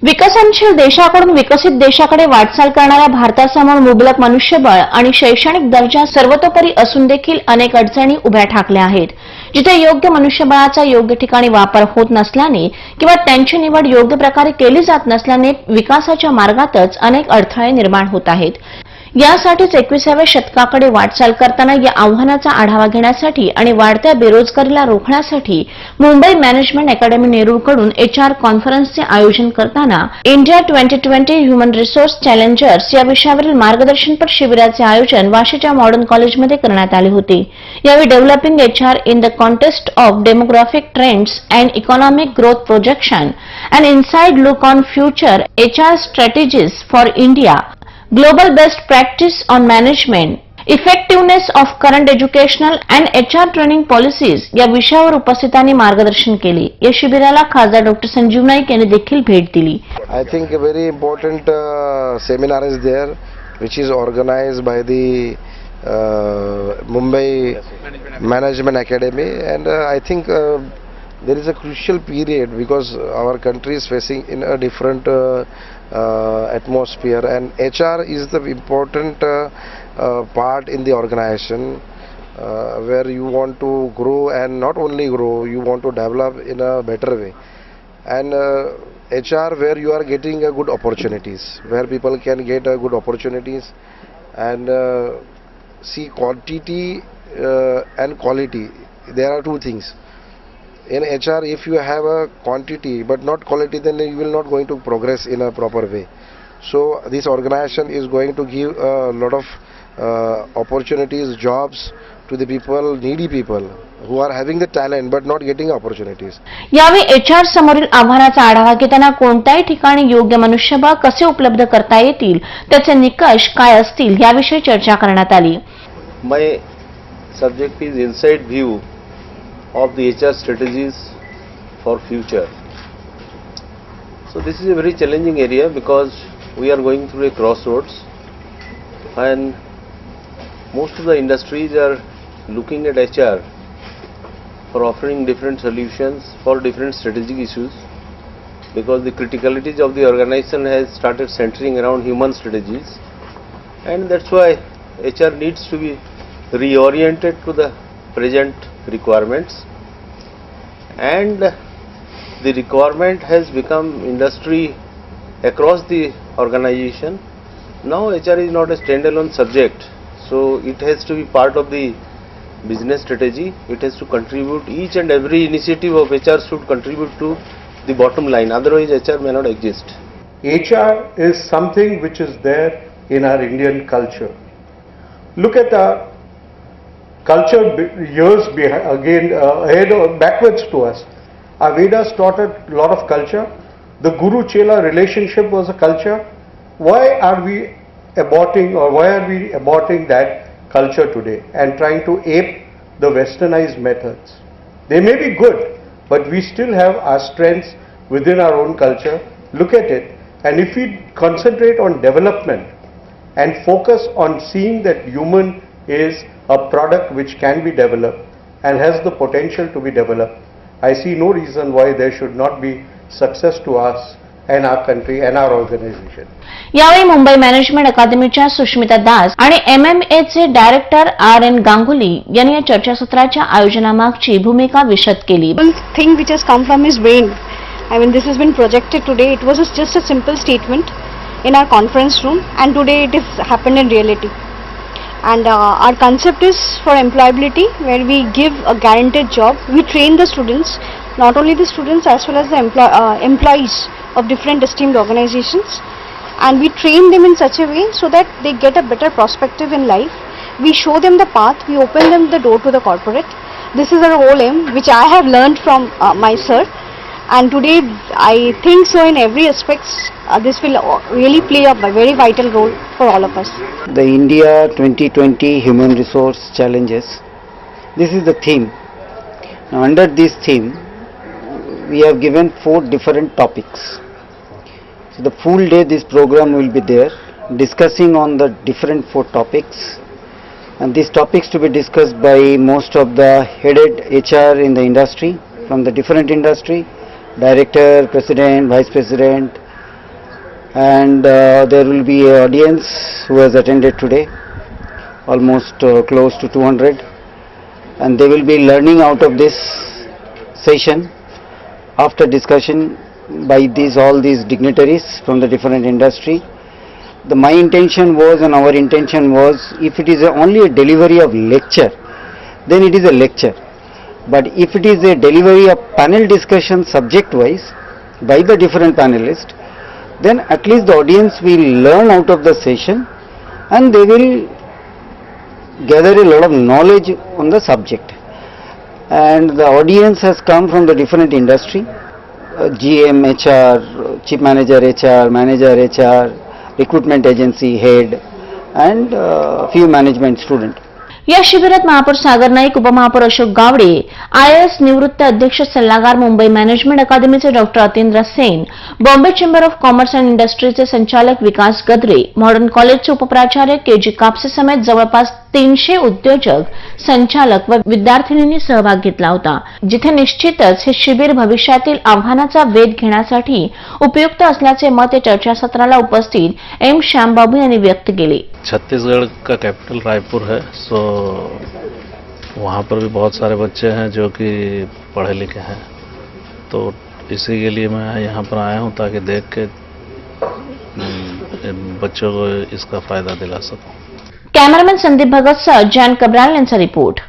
विकसनशील देशाकडून विकसित देशाकडे वाटचाल करणाऱ्या भारतासमोर मुबलक मनुष्यबळ आणि शैक्षणिक दर्जा सर्वतोपरी असून देखील अनेक अडचणी उभ्या ठाकल्या आहेत. जिथे योग्य मनुष्यबळाचा योग्य ठिकाणी वापर होत नसल्याने किंवा त्यांची निवड योग्य प्रकारे केली जात नसल्याने विकासाच्या मार्गातच अनेक अडथळे निर्माण होत आहेत. यासाठीच 21व्या शतकाकडे वाटचाल करताना या आव्हानाचा आढावा घेण्यासाठी आणि वाढत्या बेरोजगारीला रोखण्यासाठी मुंबई मॅनेजमेंट अकॅडमी नेरूळकडून HR कॉन्फरन्सचे आयोजन करताना इंडिया 2020 ह्युमन रिसोर्स चॅलेंजर्स या विषयावरील मार्गदर्शनपर शिबिराचे आयोजन वाशीच्या मॉडर्न कॉलेजमध्ये करण्यात आले होते. यावेळी developing HR in the context of demographic trends and economic growth projection and inside look on future HR strategies for India, global best practice on management, effectiveness of current educational and HR training policies या विषयावर उपस्थितांनी मार्गदर्शन केले. या शिबिराला खासदार doctor Sanjeev Naik यांनी देखील भेट दिली. I think a very important seminar is there, which is organized by the Mumbai Management Academy, and I think there is a crucial period because our country is facing in a different atmosphere, and HR is the important part in the organization where you want to grow, and not only grow, you want to develop in a better way, and HR where you are getting a good opportunities, where people can get a good opportunities, and see quantity and quality. There are two things. In HR, if you have a quantity but not quality, then you will not going to progress in a proper way. So this organization is going to give a lot of opportunities, jobs to the people, needy people who are having the talent but not getting opportunities. यावेळी HR समोरील आव्हानाचा आढावा घेताना कोणत्याही ठिकाणी योग्य मनुष्यबळ कसे उपलब्ध करता येतील, त्याचे निकष काय असतील याविषयी चर्चा करण्यात आली. My subject is inside view of the HR strategies for future. So this is a very challenging area because we are going through a crossroads, and most of the industries are looking at HR for offering different solutions for different strategic issues, because the criticalities of the organization has started centering around human strategies, and that's why HR needs to be reoriented to the present requirements, and the requirement has become industry across the organization. Now HR is not a standalone subject, so it has to be part of the business strategy. It has to contribute, each and every initiative of HR should contribute to the bottom line, otherwise HR may not exist. HR is something which is there in our Indian culture. Look at our culture years ahead or backwards to us. Our Vedas taught a lot of culture. The Guru-Chela relationship was a culture. Why are we aborting that culture today and trying to ape the westernized methods? They may be good, but we still have our strengths within our own culture. Look at it, and if we concentrate on development and focus on seeing that human is a product which can be developed and has the potential to be developed, I see no reason why there should not be success to us and our country and our organization. यावेळी Mumbai management अकादमीच्या सुष्मिता दास आणि MMA चे director RN Ganguly यांनी या चर्चासत्राच्या आयोजनामागची भूमिका विशद केली. One thing which has come from his brain, I mean this has been projected today. It was just a simple statement in our conference room, and today it has happened in reality. And our concept is for employability, where we give a guaranteed job. We train the students, not only the students as well as the employees of different esteemed organizations, and we train them in such a way so that they get a better perspective in life. We show them the path, we open them the door to the corporate. This is our whole aim, which I have learned from my sir, and today I think so in every aspects this will really play a very vital role for all of us. The India 2020 Human Resource Challenges, this is the theme. Now under this theme we have given 4 different topics. So the full day this program will be there, discussing on the different 4 topics, and these topics to be discussed by most of the headed HR in the industry, from the different industry, director, president, vice president, and there will be an audience who has attended today, almost close to 200, and they will be learning out of this session after discussion by all these dignitaries from the different industry. My intention was, and our intention was, if it is only a delivery of lecture, then it is a lecture. But if it is a delivery of panel discussion subject wise by the different panelists, then at least the audience will learn out of the session and they will gather a lot of knowledge on the subject. And the audience has come from the different industry, GM HR, Chief Manager HR, Manager HR, recruitment agency head, and few management student. या शिबिरात महापौर सागर नाईक, उपमहापौर Ashok Gawde, IAS निवृत्त अध्यक्ष सल्लागार Mumbai management अकादमीचे doctor Atendra Sen, Bombay chamber of commerce and इंडस्ट्रीचे संचालक विकास गद्रे, मॉडर्न कॉलेजचे उपप्राचार्य KG कापसे समेत जवळपास 300 उद्योजक, संचालक व विद्यार्थिनींनी सहभाग घेतला होता, जिथे निश्चितच हे शिबिर भविष्यातील आव्हानाचा वेध घेण्यासाठी उपयुक्त असल्याचे मत या चर्चासत्राला उपस्थित M श्यामबाबू यांनी व्यक्त केले. छत्तीसगढ़ का कैपिटल रायपुर है, सो वहाँ पर भी बहुत सारे बच्चे हैं जो कि पढ़े लिखे हैं, तो इसी के लिए मैं यहाँ पर आया हूँ ताकि देख के बच्चों को इसका फायदा दिला सकूं. कॅमेरामॅन संदीप भगत सह जैन कबराल यांचा रिपोर्ट.